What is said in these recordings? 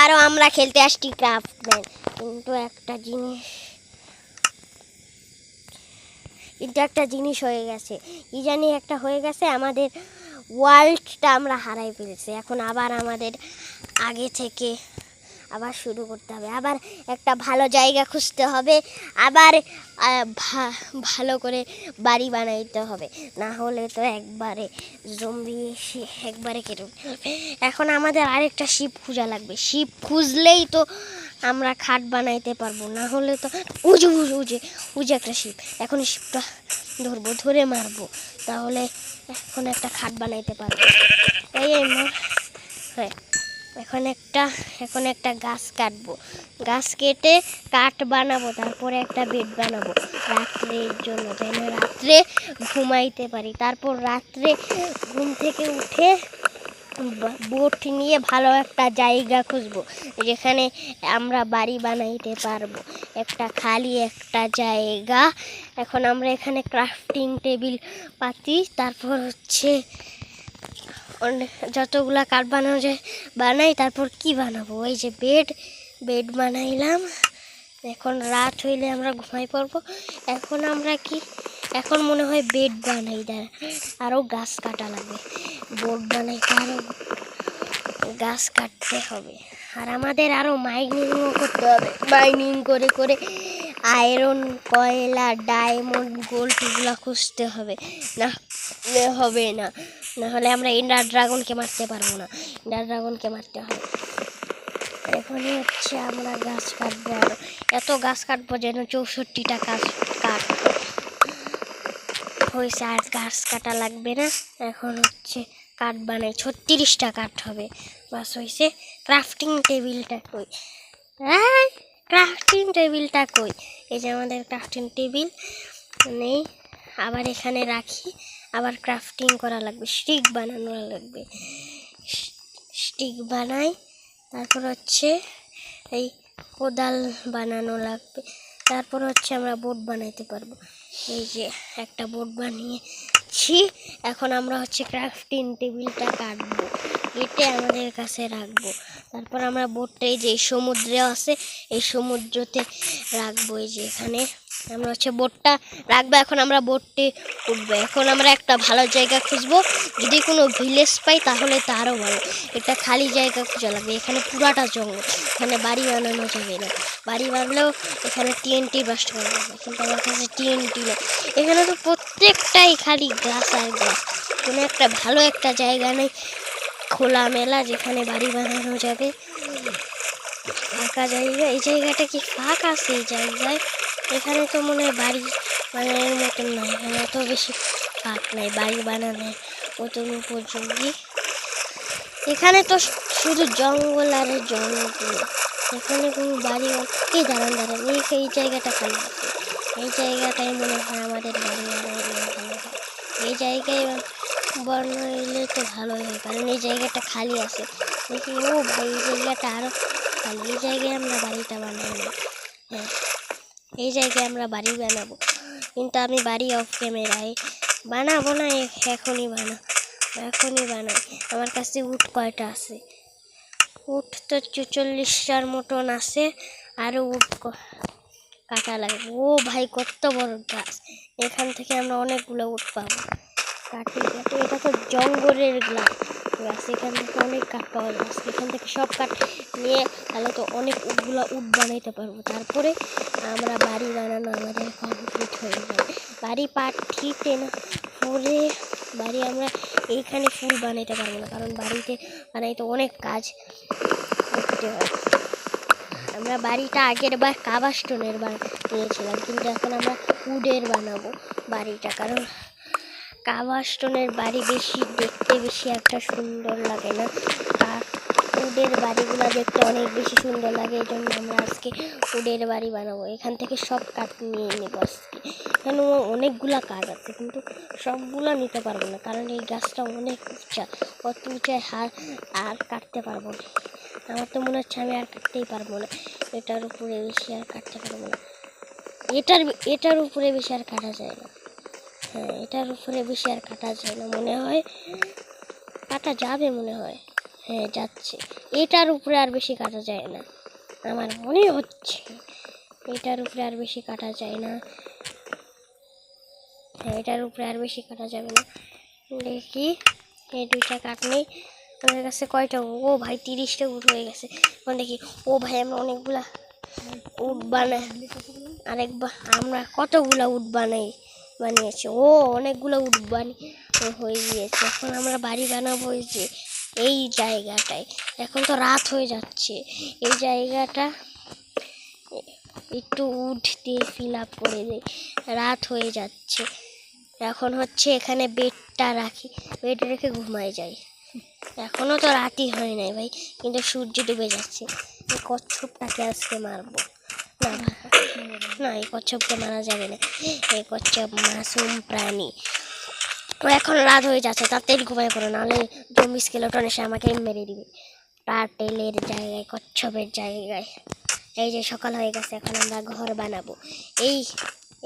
আবারও আমরা খেলতে আসছি ক্রাফটম্যান। কিন্তু একটা জিনিস হয়ে গেছে, কি জানি একটা হয়ে গেছে, আমাদের ওয়ার্ল্ডটা আমরা হারাই ফেলেছি। এখন আবার আমাদের আগে থেকে আবার শুরু করতে হবে, আবার একটা ভালো জায়গা খুঁজতে হবে, আবার ভালো করে বাড়ি বানাইতে হবে, না হলে তো একবারে জম্বি এসে একবারে কেটে ফেলবে। এখন আমাদের আরেকটা শিপ খোঁজা লাগবে, শিপ খুঁজলেই তো আমরা খাট বানাইতে পারবো, না হলে তো উজে একটা শিপ। এখন শিপটা ধরে মারবো, তাহলে এখন একটা খাট বানাইতে পারবো। হ্যাঁ, এখন একটা গাছ কাটবো, গাছ কেটে কাঠ বানাবো, তারপরে একটা বেড বানাবো রাত্রের জন্য, যেন রাত্রে ঘুমাইতে পারি। তারপর রাত্রে ঘুম থেকে উঠে বোট নিয়ে ভালো একটা জায়গা খুঁজবো, যেখানে আমরা বাড়ি বানাইতে পারবো, খালি একটা জায়গা। এখন আমরা এখানে ক্রাফটিং টেবিল পাতি, তারপর হচ্ছে যতগুলা কাঠ বানানো যায় বানাই। তারপর কি বানাবো, ওই যে বেড বানাইলাম। এখন রাত হইলে আমরা ঘুমাই পড়বো। এখন মনে হয় বেড বানাই, আরও গাছ কাটা লাগবে, বোর্ড বানাইতে আরও গাছ কাটতে হবে, আর আমাদের আরও মাইনিংও করতে হবে। মাইনিং করে করে আয়রন, কয়লা, ডায়মন্ড, গোল্ড এগুলো খুঁজতে হবে, না হবে না, নাহলে আমরা এন্ডার ড্রাগনকে মারতে পারবো না। এন্ডার ড্রাগনকে মারতে হবে। এখনই হচ্ছে আমরা গাছ কাটবো, আর এত গাছ কাটবো যেন 64টা কাঠ হয়েছে, আর গাছ কাটা লাগবে না। এখন হচ্ছে কাঠ বানাই, 36টা কাঠ হবে, বাস হয়েছে। ক্রাফটিং টেবিলটা কই? এই যে আমাদের ক্রাফটিং টেবিল নেই, আবার এখানে রাখি, আবার ক্রাফটিং করা লাগবে, স্টিক বানানো লাগবে, স্টিক বানাই। তারপর হচ্ছে এই কোদাল বানানো লাগবে, তারপর হচ্ছে আমরা বোট বানাইতে পারবো। এই যে একটা বোট বানিয়েছি। এখন আমরা হচ্ছে ক্রাফটিং টেবিলটা কাটবো, কেটে আমাদের কাছে রাখবো। তারপর আমরা বোটটা এই যে সমুদ্রে আছে, এই সমুদ্রতে রাখবো। এই যে এখানে আমরা হচ্ছে বোটটা রাখবো। এখন আমরা বোটটি উঠবো। এখন আমরা একটা ভালো জায়গা খুঁজবো, যদি কোনো ভিলেজ পাই তাহলে তো আরও ভালো। একটা খালি জায়গা খুঁজে লাগবে, এখানে পুরাটা জঙ্গল, এখানে বাড়ি বানানো যাবে না। বাড়ি বানালেও এখানে টিএনটি বাস্ট করা যাবে, কিন্তু আমার কাছে টিএনটি নেই। এখানে তো প্রত্যেকটাই খালি গাছ আর গাছ, কোনো একটা ভালো একটা জায়গা নেই খোলামেলা যেখানে বাড়ি বানানো যাবে। ফাঁকা জায়গা, এই জায়গাটা কি ফাঁকা আছে? এই জায়গায় এখানে তো মনে হয় বাড়ি বানানোর মতন নয়, এখানে এত বেশি ফাঁক নাই বাড়ি বানানোর মতন উপযোগী। এখানে তো শুধু জঙ্গল আর জঙ্গল, এখানে কোনো বাড়ি কি দাঁড়ান এই জায়গাটা খালি আছে, এই জায়গাটাই মনে হয় আমাদের বাড়ি বানানো ভালো হয়। এই জায়গায় বানাইলে তো ভালোই হয়, কারণ এই জায়গাটা খালি আছে। দেখি ও ভাই, এই জায়গাটা আরও খালি, এই জায়গায় আমরা বাড়িটা বানাবো। হ্যাঁ, এই জায়গায় আমরা বাড়ি বানাবো, কিন্তু আমি বাড়ি অফ ক্যামেরায় বানাবো না, এখনই বানাই। আমার কাছে উট কয়টা আছে? উট তো 44টার মতন আছে, আরও উট কাটা লাগবে। ও ভাই, কত বড় গাছ, এখান থেকে আমরা অনেকগুলো উট পাবো। কাটি, এটা তো জঙ্গলের গাছ, এখান থেকে অনেক কাঠ পাওয়া যাচ্ছে। এখান থেকে সব কাঠ নিয়ে তাহলে তো অনেক উট বানাইতে পারবো। তারপরে আমরা বাড়ি বানানো আমাদের কমপ্লিট হয়ে যাবে। বাড়ি পাঠিতে না পরে বাড়ি আমরা এইখানে ফুল বানাইতে পারবো না, কারণ বাড়িতে বানাইতে অনেক কাজ করতে হয়। আমরা বাড়িটা আগের বার কাবাস্টোনের বানিয়েছিলাম, কিন্তু এখন আমরা উডের বানাবো বাড়িটা, কারণ কাবাস্টোনের বাড়ি দেখতে বেশি একটা সুন্দর লাগে না, আর উডের বাড়িগুলো দেখতে অনেক বেশি সুন্দর লাগে। এই জন্য আমরা আজকে উডের বাড়ি বানাবো। এখান থেকে সব কাঠ নিয়ে নেবো আজকে। এখানে অনেকগুলা কাঠ আছে, কিন্তু সবগুলো নিতে পারবো না, কারণ এই গাছটা অনেক উঁচা, অত উঁচায় আর কাটতে পারবো না। আমার তো মনে হচ্ছে আমি আর কাটতেই পারবো না, এটার উপরে বেশি আর কাটতে পারবো না। এটার উপরে বেশি আর কাটা যায় না। হ্যাঁ, এটার উপরে বেশি আর কাটা যায় না, মনে হয় কাটা যাবে মনে হয়। হ্যাঁ, যাচ্ছে। এটার উপরে আর বেশি কাটা যায় না, আমার মনে হচ্ছে এটার উপরে আর বেশি কাটা যায় না। হ্যাঁ, এটার উপরে আর বেশি কাটা যাবে না। দেখি এই দুইটা কাঠ নেই আমাদের কাছে কয়টা। ও ভাই 30টা উট হয়ে গেছে। এখন দেখি, ও ভাই আমরা অনেকগুলা উট বানাই, আমরা কতগুলা উট বানিয়েছি। ও অনেকগুলো উট হয়ে গিয়েছে। এখন আমরা বাড়ি বানাবো এই জায়গাটায়। এখন তো রাত হয়ে যাচ্ছে, এই জায়গাটা একটু উড দিয়ে ফিল আপ করে দেই, রাত হয়ে যাচ্ছে। এখন হচ্ছে এখানে বেডটা রাখি, বেড রেখে ঘুমায় যাই। এখনো তো রাতই হয় নাই ভাই, কিন্তু সূর্য ডুবে যাচ্ছে। এই কচ্ছপটাকে আজকে মারবো। না না, এই কচ্ছপকে মারা যাবে না, এই কচ্ছপ মাসুম প্রাণী। তো এখন রাত হয়ে যাচ্ছে, তাড়াতাড়ি ঘুমায় পড়ো, নাহলে জম্বি স্কেলেটন এসে আমাকে মেরে দিবে। টার্টেলের জায়গায়, কচ্ছপের জায়গায়। এই যে সকাল হয়ে গেছে, এখন আমরা ঘর বানাবো।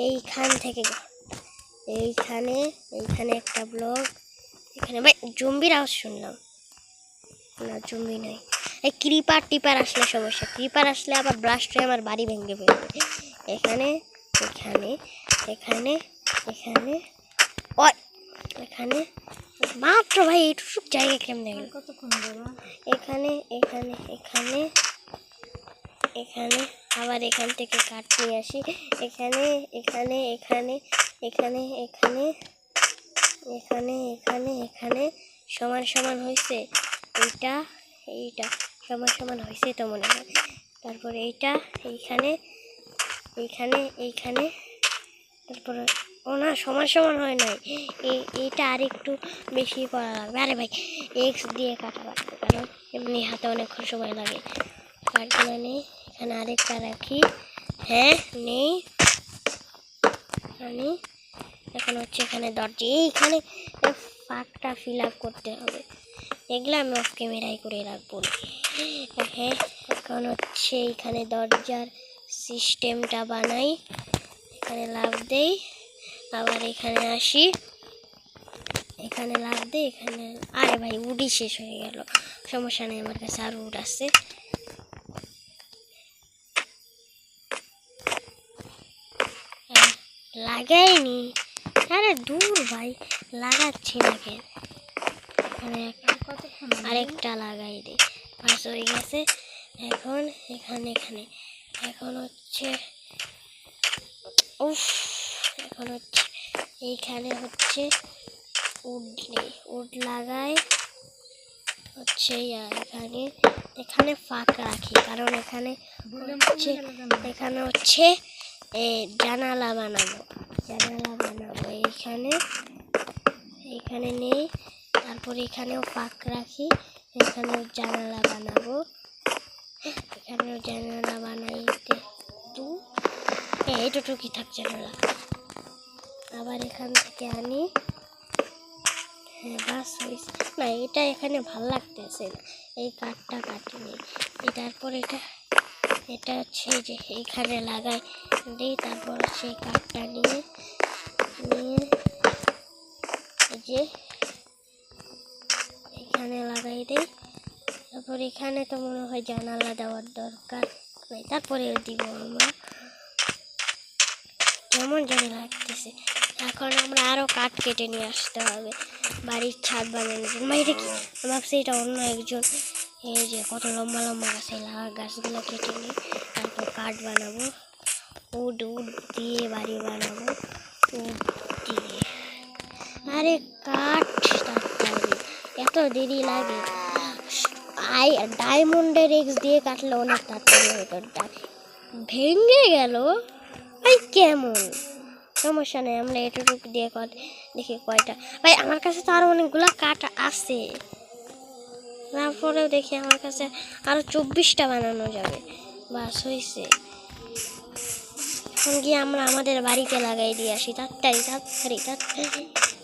এইখান থেকে এইখানে একটা ব্লক। এখানে ভাই জম্বির আওয়াজ শুনলাম, না জম্বি নাই। এই ক্রিপার আসলে সমস্যা, ক্রিপার আসলে আবার ব্লাস্ট হয়ে আমার বাড়ি ভেঙে ফেলবে। এখানে এখানে মাত্র ভাই এইটুকু জায়গা কেমনে গেল? এখানে আবার এখান থেকে কাঠ নিয়ে আসি। এখানে সমান সমান হয়েছে। এইটা সমান সমান হয়েছে তো মনে হয়। তারপরে এইটা এইখানে তারপরে ও না, সমান সমান হয় নাই, এইটা আর একটু বেশি করা লাগবে। আরে ভাই এক্স দিয়ে কাটা লাগবে, কারণ এমনি হাতে অনেকক্ষণ সময় লাগে। কাঠগুলো নেই, এখানে আরেকটা রাখি। হ্যাঁ নেই, এখন হচ্ছে এখানে দরজা, এইখানে ফাঁকটা ফিল আপ করতে হবে। এগুলো আমি অফ ক্যামেরায় করে রাখবো। হ্যাঁ, এখন হচ্ছে এইখানে দরজার সিস্টেমটা বানাই। এখানে লাফ দেই, আবার এখানে আসি, এখানে লাফ দেই, এখানে। আরে ভাই উডই শেষ হয়ে গেল, সমস্যা নেই, আমার কাছে আরো উড আছে। লাগাইনি, আরে দূর ভাই, লাগাচ্ছি না কেন। আরেকটা লাগাই দে, বাস হয়ে গেছে। এখন এখন হচ্ছে এইখানে হচ্ছে উড লাগাই হচ্ছে। এখানে ফাঁক রাখি, কারণ এখানে হচ্ছে জানালা বানাবো। এইখানে নেই, তারপরে এখানেও ফাঁক রাখি, এখানেও জানালা বানাবো। বানাইতে এইটুকুই থাক জানালা। আবার এখান থেকে আনি। হ্যাঁ বাস হয়েছে। না, এটা এখানে ভাল লাগতেছে না, এই কাঠটা কাটিনি। তারপর এটা হচ্ছে যে এইখানে লাগাই দিই, তারপর সেই কাঠটা নিয়ে যে এখানে লাগাই দিই। তারপর এখানে তো মনে হয় জানালা দেওয়ার দরকার নাই, তারপরে দিব আমরা। কেমন জানি লাগতেছে। এখন আমরা আরো কাঠ কেটে নিয়ে আসতে হবে বাড়ির ছাদ বানানোর জন্য। এটা কি ভাবছি, এটা অন্য একজন। এই যে কত লম্বা লম্বা গাছগুলো কেটে নিই, তারপর কাঠ বানাবো। উড দিয়ে বাড়ি বানাবো, উড দিয়ে। আরে কাঠ তাড়াতাড়ি, এত দেরি লাগে। ডায়মন্ডের এক্স দিয়ে কাটলে অনেক তাড়াতাড়ি হতো। ভেঙে গেল ভাই, কেমন? সমস্যা নেই, আমরা এটুকু দিয়ে দেখি কয়টা। ভাই আমার কাছে তো আরো অনেকগুলো কাঠ আছে, তারপরেও দেখি আমার কাছে আরো 24টা বানানো যাবে। বাস হয়েছে। এখন গিয়ে আমরা আমাদের বাড়িতে লাগাই দিয়ে আসি, তাড়াতাড়ি।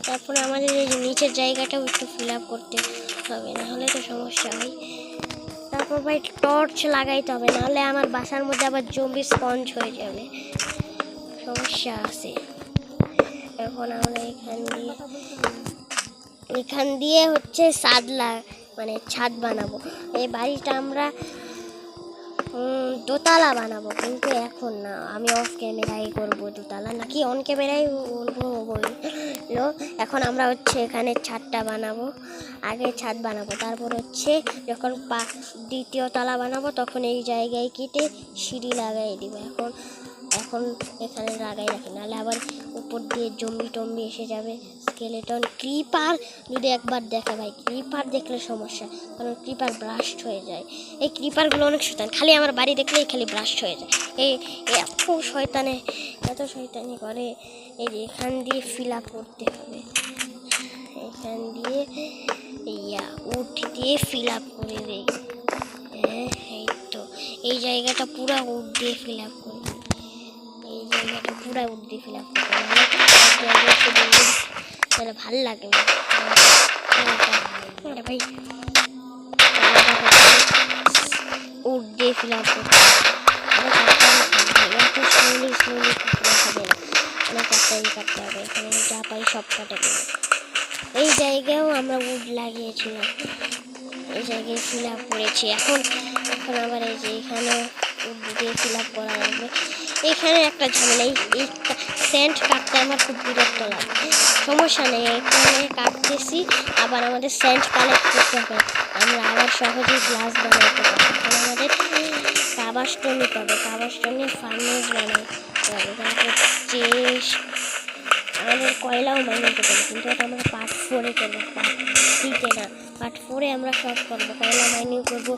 তারপরে আমাদের এই যে নিচের জায়গাটাও একটু ফিল আপ করতে হবে, নাহলে তো সমস্যা হয়। তারপর ভাই টর্চ লাগাইতে হবে, নাহলে আমার বাসার মধ্যে আবার জম্বি স্পঞ্জ হয়ে যাবে, সমস্যা আছে। এখন আমরা এখান দিয়ে হচ্ছে মানে ছাদ বানাবো। এই বাড়িটা আমরা দোতলা বানাবো, কিন্তু এখন না, আমি অফ ক্যামেরায় করবো দোতলা, নাকি অন ক্যামেরায় বললো। এখন আমরা হচ্ছে এখানে ছাদটা বানাবো, আগে ছাদ বানাবো, তারপর হচ্ছে যখন দ্বিতীয় তলা বানাবো তখন এই জায়গায় কেটে সিঁড়ি লাগাই দিব। এখন এখানে লাগাই রাখি, নাহলে আবার উপর দিয়ে জম্বি টম্বি এসে যাবে, স্কেলেটন, ক্রিপার যদি একবার দেখা ভাই, ক্রিপার দেখলে সমস্যা, কারণ ক্রিপার ব্রাস্ট হয়ে যায়। এই ক্রিপারগুলো অনেক শয়তান, খালি আমার বাড়ি দেখলেই খালি ব্রাস্ট হয়ে যায়। এত শয়তানি করে। এই যে এখান দিয়ে ফিল আপ করতে হবে, এখান দিয়ে উঠ দিয়ে ফিল আপ করে দেই। হ্যাঁ, এই তো এই জায়গাটা পুরো উঠ দিয়ে ফিল আপ করে, এই জায়গাটা পুরো উঠ দিয়ে ফিল আপ করতে তাহলে ভাল লাগে না ভাই। উঠ দিয়ে ফিল আপ করতে কাটতে হবে, এখানে যা পাই সব কাটে দেবে। এই জায়গায়ও আমরা উড লাগিয়েছিলাম, এই জায়গায় ফিল আপ করেছি। এখন আবার এই যে এখানে উড দিয়ে ফিল আপ করা লাগবে। এখানে একটা ঝামেলা, এই সেন্ট কাটতে আমার খুব বিরক্ত লাগে। সমস্যা নেই, এখানে কাটতেছি, আবার আমাদের সেন্ট কালেক্ট করতে হবে, আমরা আবার সহজেই গ্লাস বানাতে পারবো। এখন আমাদের কাবার স্টোন নিতে হবে, কাবার স্টোনে ফার্নেস বানাতে হবে, তারপর চেস্ট, আমাদের কয়লাও মাইনিং করতে হবে, কিন্তু এটা আমরা পার্ট 4-এ করবো, পার্ট 3-তে না। পার্ট 4-এ আমরা সব করবো, কয়লা মাইনিং করবো,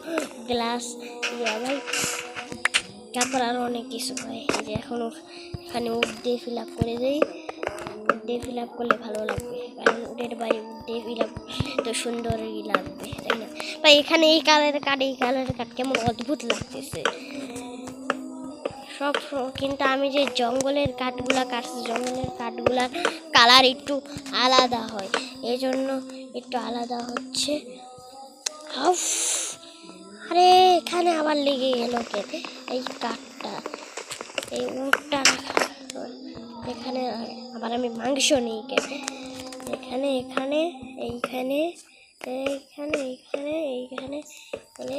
গ্লাস ভাই, তারপর আরও অনেক কিছু হয়। এই যে এখানে উড দিয়ে ফিল আপ করে দেই, উড দিয়ে ফিল আপ করলে ভালো লাগবে, কারণ উডের বাড়ি উড দিয়ে ফিল আপ তো সুন্দরই লাগবে, তাই না ভাই? এখানে এই কালারের কাঠ কেমন অদ্ভুত লাগতেছে সব, কিন্তু আমি যে জঙ্গলের কাঠগুলা কাটছি, জঙ্গলের কাঠগুলার কালার একটু আলাদা হয়, এই জন্য একটু আলাদা হচ্ছে। আরে এখানে আবার লেগে গেল এই কাঠটা, এই উটটা এখানে আবার আমি মাংস নিই এখানে এখানে এইখানে এইখানে এইখানে এইখানে মানে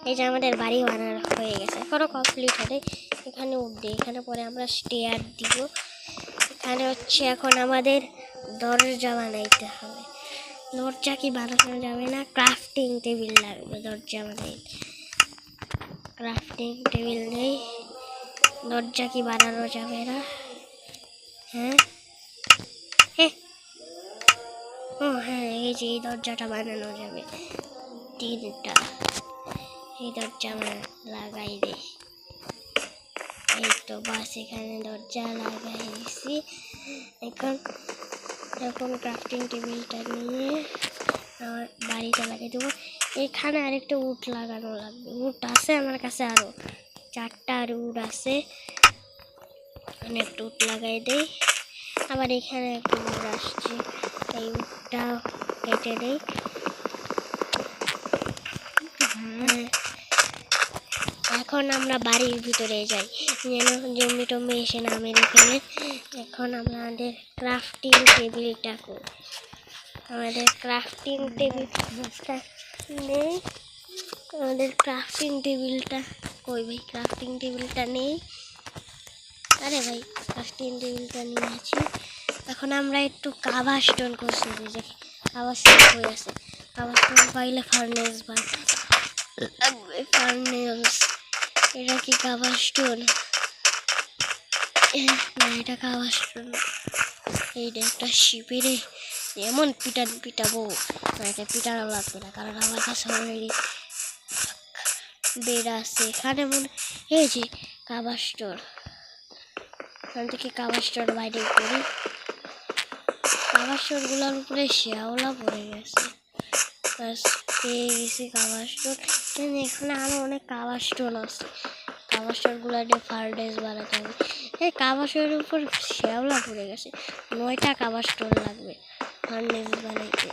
এই যে আমাদের বাড়ি বানানো হয়ে গেছে, এখনো কমপ্লিট হবে। এখানে উঠবে, এখানে পরে আমরা স্টেয়ার দিব। এখানে হচ্ছে এখন আমাদের দরজা বানাইতে হবে। দরজা কি বানানো যাবে না, ক্রাফটিং টেবিল লাগবে দরজা বানাই, ক্রাফটিং টেবিল নেই, দরজা কি বানানো যাবে না। হ্যাঁ ও হ্যাঁ, এই যে এই দরজাটা বানানো যাবে, 3টা এই দরজা লাগাই দিই। এই তো বাস, এখানে দরজা লাগাই দিছি। এখন ক্রাফটিং টেবিলটা নিয়ে আমার বাড়িটা লাগিয়ে দেবো। এখানে আরেকটা উড লাগানো লাগবে, উড আছে আমার কাছে, আরও 4টা আর উড আছে, এখানে একটা উড লাগাই দেই। আবার এখানে একটা উড আসছে, এই উডটা কেটে দেই। এখন আমরা বাড়ির ভিতরে যাই, যেন জম্বি টম্বি এসে না মেরে ফেলে। এখন আমাদের ক্রাফটিং টেবিলটা করি, আমাদের ক্রাফটিং টেবিলটা নেই, আমাদের ক্রাফটিং টেবিলটা কই ভাই? ক্রাফটিং টেবিলটা নেই, আরে ভাই ক্রাফটিং টেবিলটা নিয়ে আছি। এখন আমরা একটু কাভার স্টোন করছি, যে কাভার স্টোন হয়ে আছে, কাভার স্টোন পাইলে ফার্নেস লাগবে, ফার্নেস। এটা কি কাভার স্টোন? না, এটা কাভার স্টোন, এইটা একটা শিপের এমন পিটাবো না, এটা পিটানো লাগবে না, কারণ আমার কাছে অলরেডি বেড আছে। এখানে এই যে কাভার স্টোন, এখান থেকে কাভার স্টোন বাইরে করি। কাভার স্টোনগুলোর উপরে শ্যাওলা পড়ে গেছে, পেয়ে গেছি কাভার স্টোন। এখানে আরও অনেক কাভার স্টোন আছে, কাভার স্টোনগুলো দিয়ে ফার্নেস বানাতে হবে। এই কাভার স্টোনের উপর শ্যাওলা পড়ে গেছে, 9টা কাভার স্টোন লাগবে ফার্নেস বানাইতে।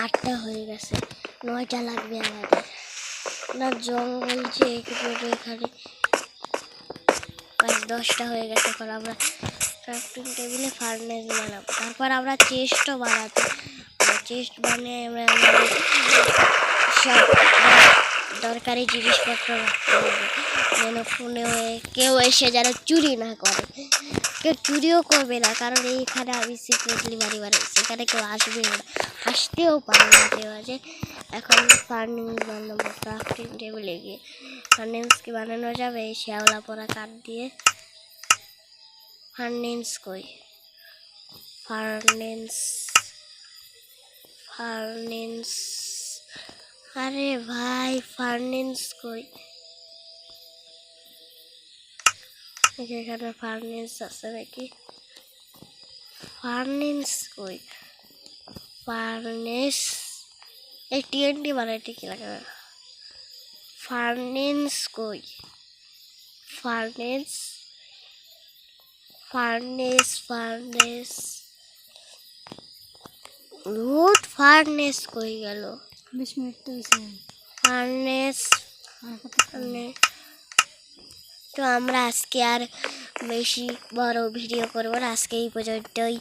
8টা হয়ে গেছে, 9টা লাগবে আমাদের। না জঙ্গল যে এখানে 10টা হয়ে গেছে। এখন আমরা ক্রাফটিং টেবিলে ফার্নেস বানাবো, তারপর আমরা চেস্টও বানাবো। চেস্ট বানিয়ে আমরা আমাদের সব দরকারি জিনিসপত্র রাখতে হবে, যেন ফোনে কেউ এসে যেন চুরি না করে। কেউ চুরিও করবে না, কারণ এইখানে আমি সিক্রেটলি বাড়ি বানাচ্ছি, এখানে কেউ আসবে না, আসতেও পারে মাঝে মাঝে। এখন ফার্নিংস বানাবো ক্রাফটিং টেবিলে গিয়ে। ফার্নিংস কি বানানো যাবে এই শ্যাওলা পড়া কাঠ দিয়ে? ফার্নিংস কই? ফার্নিংস ফার্নিংস আরে ভাই ফার্নিংস কই? এখানে ফার্নিংস আছে নাকি? ফার্নিংস কই? ফার্নেস এই টিএনটি বানাইতে কি লাগে? ফার্নেস কই? Furnace furnace furnace root furnace কই গেল? 20 মিনিট তো হয়েছে। ফার্নেস তো আমরা আজকে আর বেশি বড় ভিডিও করবো না, আজকে এই পর্যন্তই।